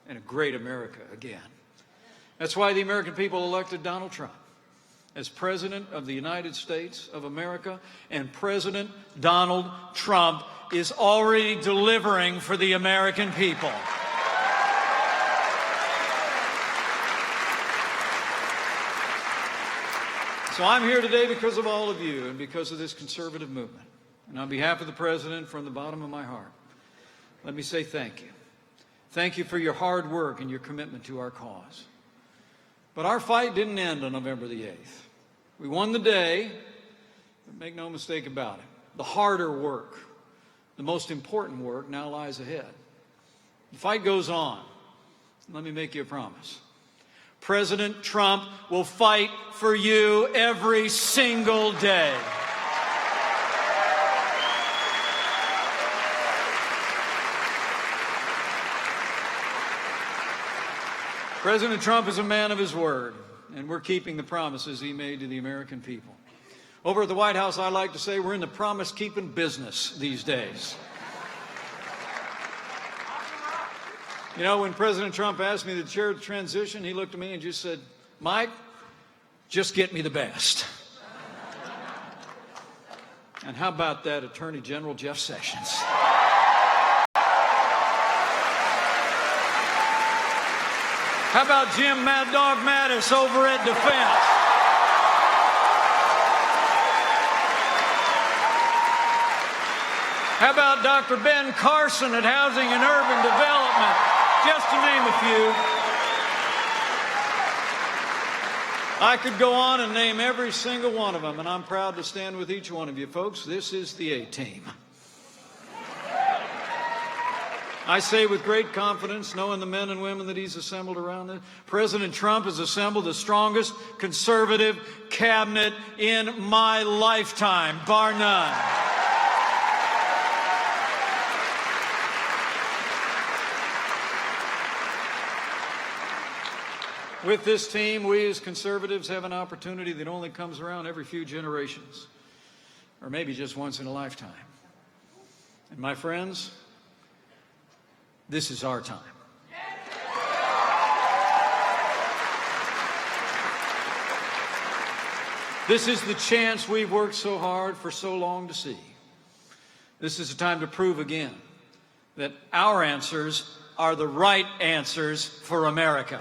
Speaker 6: and a great America again. That's why the American people elected Donald Trump as President of the United States of America, and President Donald Trump is already delivering for the American people. So I'm here today because of all of you and because of this conservative movement. And on behalf of the President, from the bottom of my heart, let me say thank you. Thank you for your hard work and your commitment to our cause. But our fight didn't end on November the 8th. We won the day, but make no mistake about it. The harder work, the most important work now lies ahead. The fight goes on. Let me make you a promise. President Trump will fight for you every single day. President Trump is a man of his word, and we're keeping the promises he made to the American people. Over at the White House, I like to say we're in the promise-keeping business these days. You know, when President Trump asked me to chair the transition, he looked at me and just said, "Mike, just get me the best." And how about that, Attorney General Jeff Sessions? How about Jim Mad Dog Mattis over at Defense? How about Dr. Ben Carson at Housing and Urban Development? Just to name a few. I could go on and name every single one of them, and I'm proud to stand with each one of you folks. This is the A-Team. I say with great confidence, knowing the men and women that he's assembled around this, President Trump has assembled the strongest conservative cabinet in my lifetime, bar none. With this team, we as conservatives have an opportunity that only comes around every few generations, or maybe just once in a lifetime. And my friends, this is our time. This is the chance we've worked so hard for so long to see. This is a time to prove again that our answers are the right answers for America.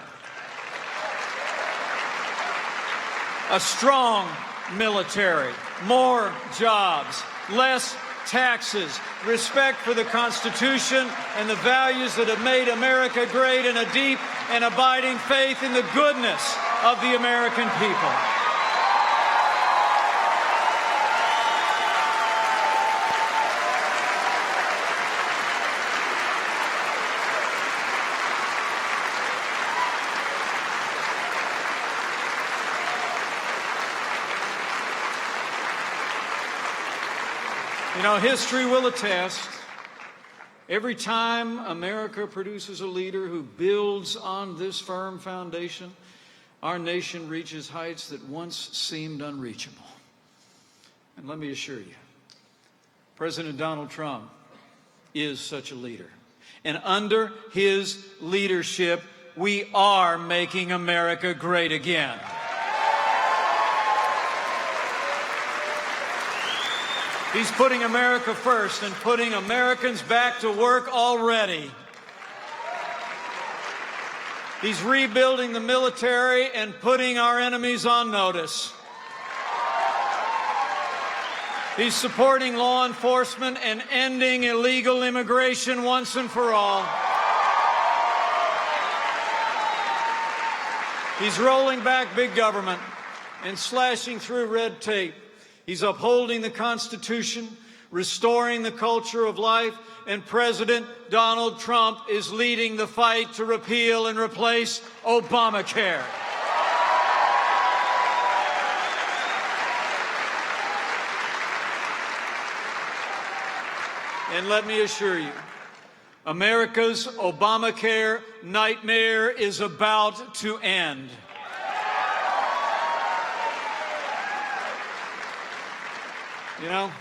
Speaker 6: A strong military, more jobs, less taxes, respect for the Constitution and the values that have made America great, and a deep and abiding faith in the goodness of the American people. You know, history will attest, every time America produces a leader who builds on this firm foundation, our nation reaches heights that once seemed unreachable. And let me assure you, President Donald Trump is such a leader. And under his leadership, we are making America great again. He's putting America first and putting Americans back to work already. He's rebuilding the military and putting our enemies on notice. He's supporting law enforcement and ending illegal immigration once and for all. He's rolling back big government and slashing through red tape. He's upholding the Constitution, restoring the culture of life, and President Donald Trump is leading the fight to repeal and replace Obamacare. And let me assure you, America's Obamacare nightmare is about to end. You know,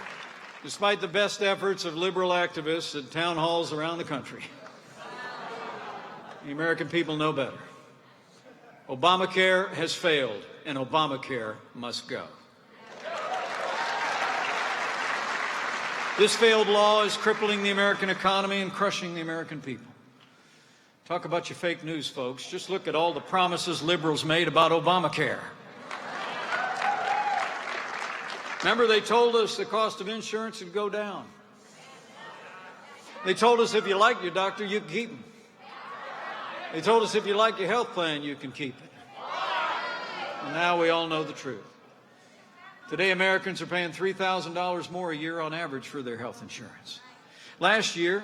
Speaker 6: despite the best efforts of liberal activists at town halls around the country, the American people know better. Obamacare has failed, and Obamacare must go. This failed law is crippling the American economy and crushing the American people. Talk about your fake news, folks. Just look at all the promises liberals made about Obamacare. Remember, they told us the cost of insurance would go down. They told us if you like your doctor, you can keep him. They told us if you like your health plan, you can keep it. And now we all know the truth. Today, Americans are paying $3,000 more a year on average for their health insurance. Last year,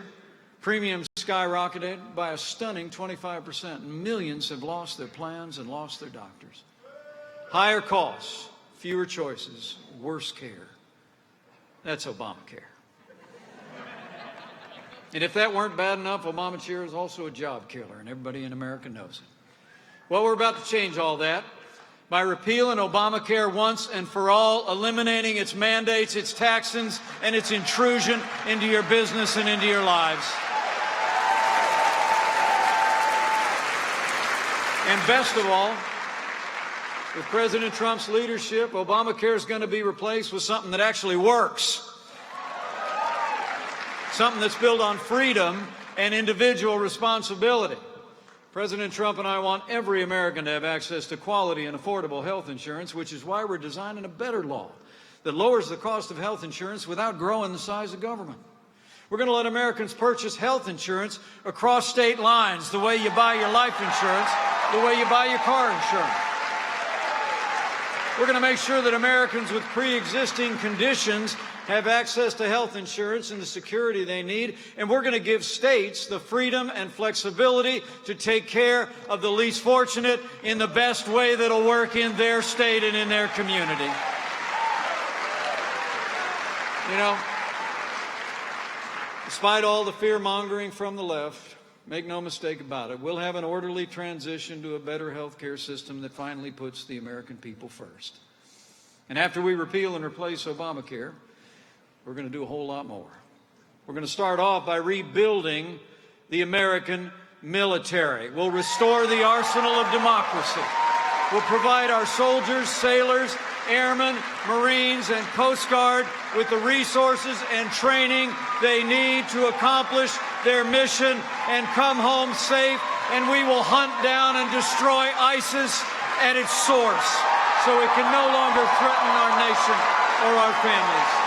Speaker 6: premiums skyrocketed by a stunning 25%. Millions have lost their plans and lost their doctors. Higher costs, fewer choices, worse care. That's Obamacare. And if that weren't bad enough, Obamacare is also a job killer, and everybody in America knows it. Well, we're about to change all that by repealing Obamacare once and for all, eliminating its mandates, its taxes, and its intrusion into your business and into your lives. And best of all, with President Trump's leadership, Obamacare is going to be replaced with something that actually works. Something that's built on freedom and individual responsibility. President Trump and I want every American to have access to quality and affordable health insurance, which is why we're designing a better law that lowers the cost of health insurance without growing the size of government. We're going to let Americans purchase health insurance across state lines, the way you buy your life insurance, the way you buy your car insurance. We're going to make sure that Americans with pre-existing conditions have access to health insurance and the security they need, and we're going to give states the freedom and flexibility to take care of the least fortunate in the best way that'll work in their state and in their community. You know, despite all the fear-mongering from the left, make no mistake about it, we'll have an orderly transition to a better health care system that finally puts the American people first. And after we repeal and replace Obamacare, we're going to do a whole lot more. We're going to start off by rebuilding the American military. We'll restore the arsenal of democracy. We'll provide our soldiers, sailors, airmen, Marines, and Coast Guard with the resources and training they need to accomplish their mission and come home safe. And we will hunt down and destroy ISIS at its source so it can no longer threaten our nation or our families.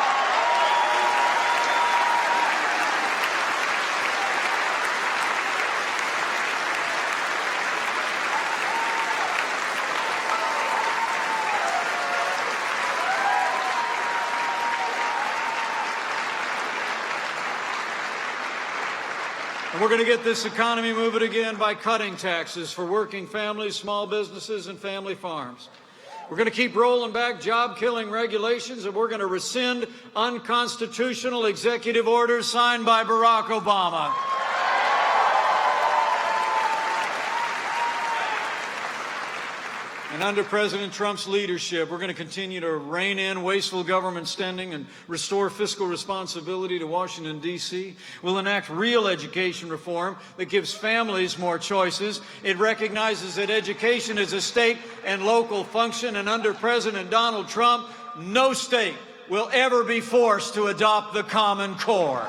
Speaker 6: And we're going to get this economy moving again by cutting taxes for working families, small businesses, and family farms. We're going to keep rolling back job-killing regulations, and we're going to rescind unconstitutional executive orders signed by Barack Obama. And under President Trump's leadership, we're going to continue to rein in wasteful government spending and restore fiscal responsibility to Washington, D.C. We'll enact real education reform that gives families more choices. It recognizes that education is a state and local function, and under President Donald Trump, no state will ever be forced to adopt the Common Core.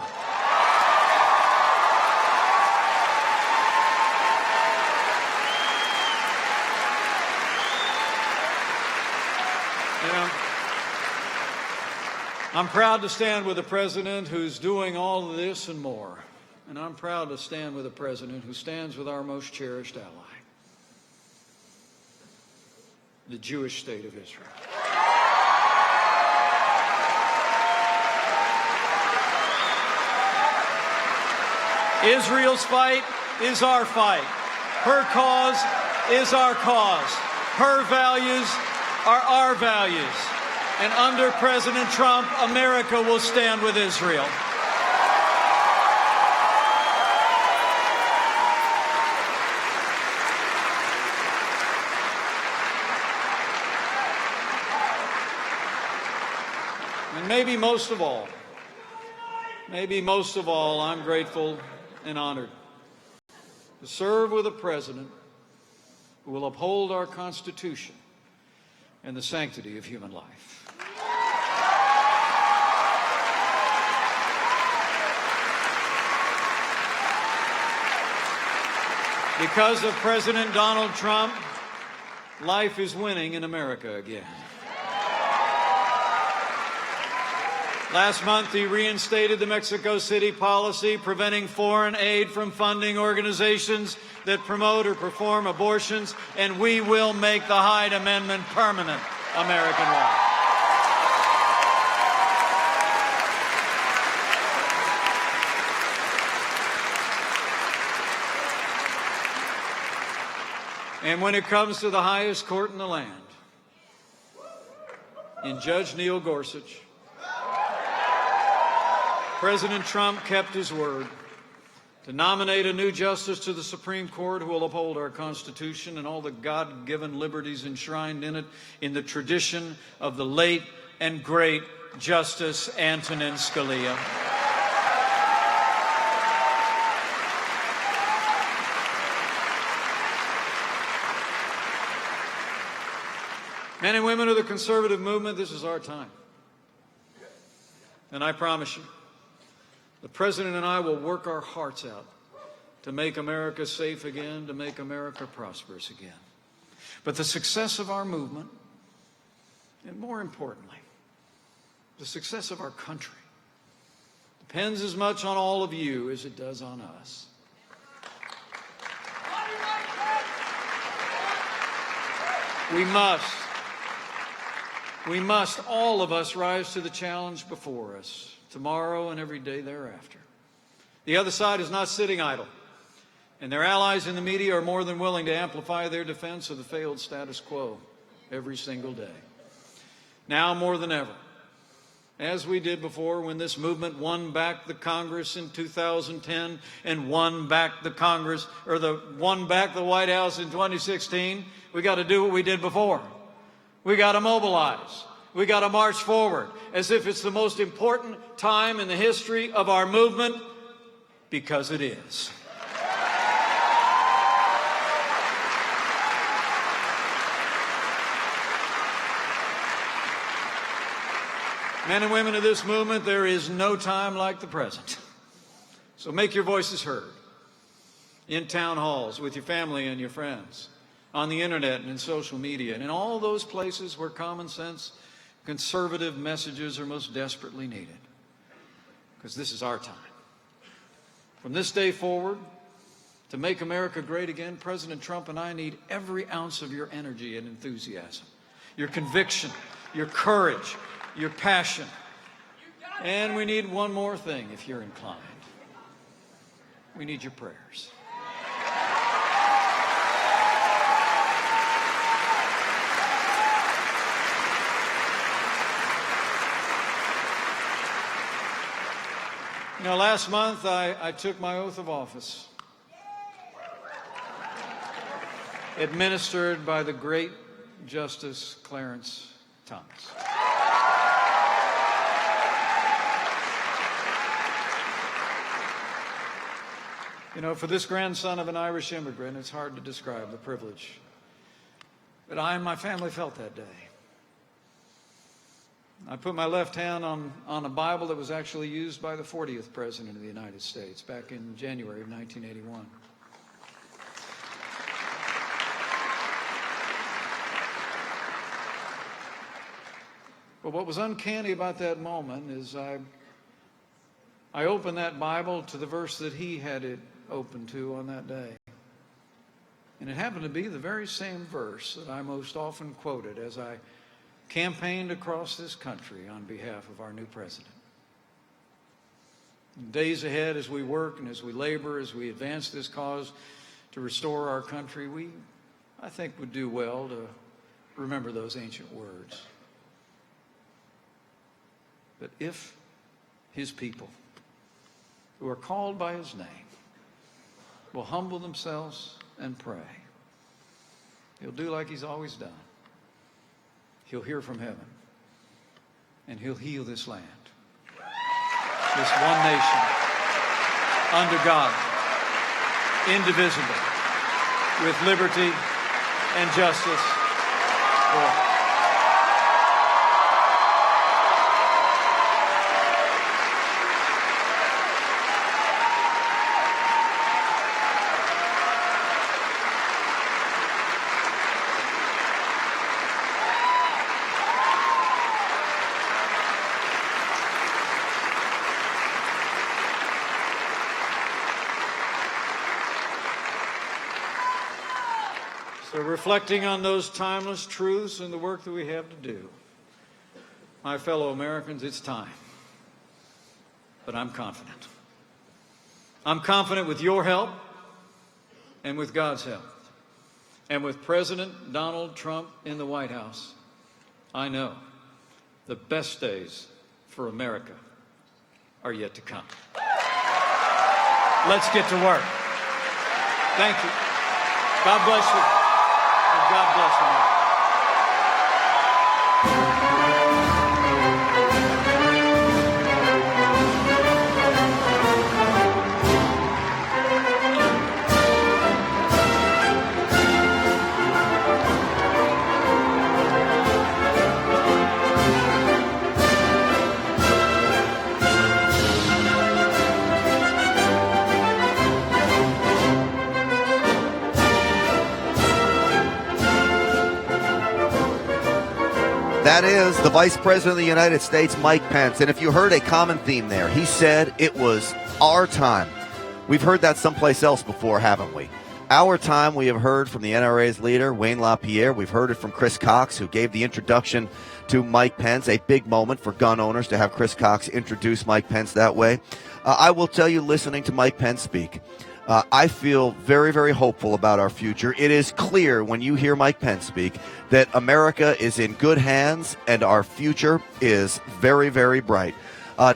Speaker 6: I'm proud to stand with a president who's doing all of this and more. And I'm proud to stand with a president who stands with our most cherished ally, the Jewish state of Israel. Israel's fight is our fight. Her cause is our cause. Her values are our values. And under President Trump, America will stand with Israel. And maybe most of all, I'm grateful and honored to serve with a president who will uphold our Constitution and the sanctity of human life. Because of President Donald Trump, life is winning in America again. Last month, he reinstated the Mexico City policy preventing foreign aid from funding organizations that promote or perform abortions, and we will make the Hyde Amendment permanent American law. And when it comes to the highest court in the land, in Judge Neil Gorsuch, President Trump kept his word to nominate a new justice to the Supreme Court who will uphold our Constitution and all the God-given liberties enshrined in it in the tradition of the late and great Justice Antonin Scalia. Men and women of the conservative movement, this is our time. And I promise you, the President and I will work our hearts out to make America safe again, to make America prosperous again. But the success of our movement, and more importantly, the success of our country, depends as much on all of you as it does on us. We must, all of us, rise to the challenge before us, tomorrow and every day thereafter. The other side is not sitting idle, and their allies in the media are more than willing to amplify their defense of the failed status quo every single day. Now more than ever, as we did before when this movement won back the Congress in 2010 and won back the White House in 2016, we got to do what we did before. We got to mobilize. We got to march forward as if it's the most important time in the history of our movement, because it is. Men and women of this movement, there is no time like the present. So make your voices heard in town halls, with your family and your friends, on the internet and in social media, and in all those places where common sense, conservative messages are most desperately needed. Because this is our time. From this day forward, to make America great again, President Trump and I need every ounce of your energy and enthusiasm, your conviction, your courage, your passion. And we need one more thing, if you're inclined. We need your prayers. You know, last month I took my oath of office, administered by the great Justice Clarence Thomas. You know, for this grandson of an Irish immigrant, it's hard to describe the privilege that I and my family felt that day. I put my left hand on a Bible that was actually used by the 40th President of the United States back in January of 1981. But what was uncanny about that moment is I opened that Bible to the verse that he had it open to on that day. And it happened to be the very same verse that I most often quoted as I campaigned across this country on behalf of our new president. In days ahead, as we work and as we labor, as we advance this cause to restore our country, I think, would do well to remember those ancient words. But if his people, who are called by his name, will humble themselves and pray, he'll do like he's always done. He'll hear from heaven, and he'll heal this land, this one nation, under God, indivisible, with liberty and justice for all. So reflecting on those timeless truths and the work that we have to do, my fellow Americans, it's time. But I'm confident. I'm confident with your help and with God's help. And with President Donald Trump in the White House, I know the best days for America are yet to come. Let's get to work. Thank you. God bless you. God bless America.
Speaker 1: That is the Vice President of the United States, Mike Pence. And if you heard a common theme there, he said it was our time. We've heard that someplace else before, haven't we? Our time, we have heard from the NRA's leader, Wayne LaPierre. We've heard it from Chris Cox, who gave the introduction to Mike Pence, a big moment for gun owners to have Chris Cox introduce Mike Pence that way. I will tell you, listening to Mike Pence speak, I feel very, very hopeful about our future. It is clear when you hear Mike Pence speak that America is in good hands and our future is very, very bright.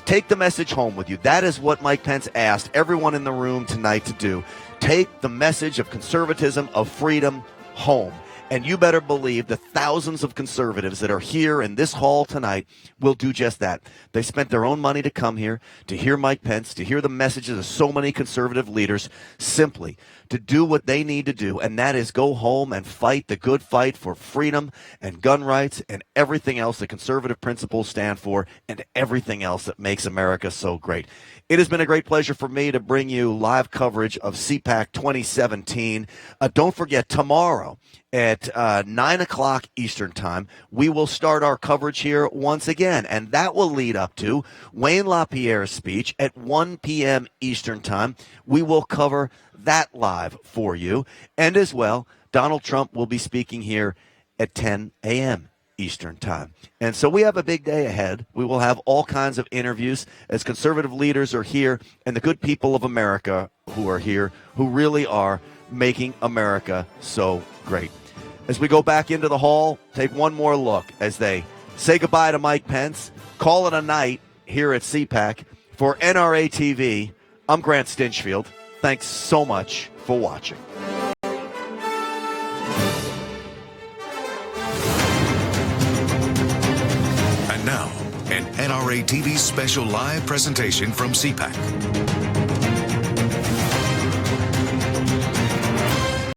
Speaker 1: Take the message home with you. That is what Mike Pence asked everyone in the room tonight to do. Take the message of conservatism, of freedom, home. And you better believe the thousands of conservatives that are here in this hall tonight will do just that. They spent their own money to come here, to hear Mike Pence, to hear the messages of so many conservative leaders, simply to do what they need to do, and that is go home and fight the good fight for freedom and gun rights and everything else that conservative principles stand for and everything else that makes America so great. It has been a great pleasure for me to bring you live coverage of CPAC 2017. Don't forget, tomorrow at 9 o'clock Eastern Time, we will start our coverage here once again, and that will lead up to Wayne LaPierre's speech at 1 p.m. Eastern Time. We will cover that live for you, and as well, Donald Trump will be speaking here at 10 a.m. Eastern Time. And so we have a big day ahead. We will have all kinds of interviews as conservative leaders are here and the good people of America who are here, who really are making America so great. As we go back into the hall, take one more look as they say goodbye to Mike Pence, call it a night here at CPAC. For NRATV, I'm Grant Stinchfield. Thanks so much for watching.
Speaker 7: And now, an NRATV special live presentation from CPAC.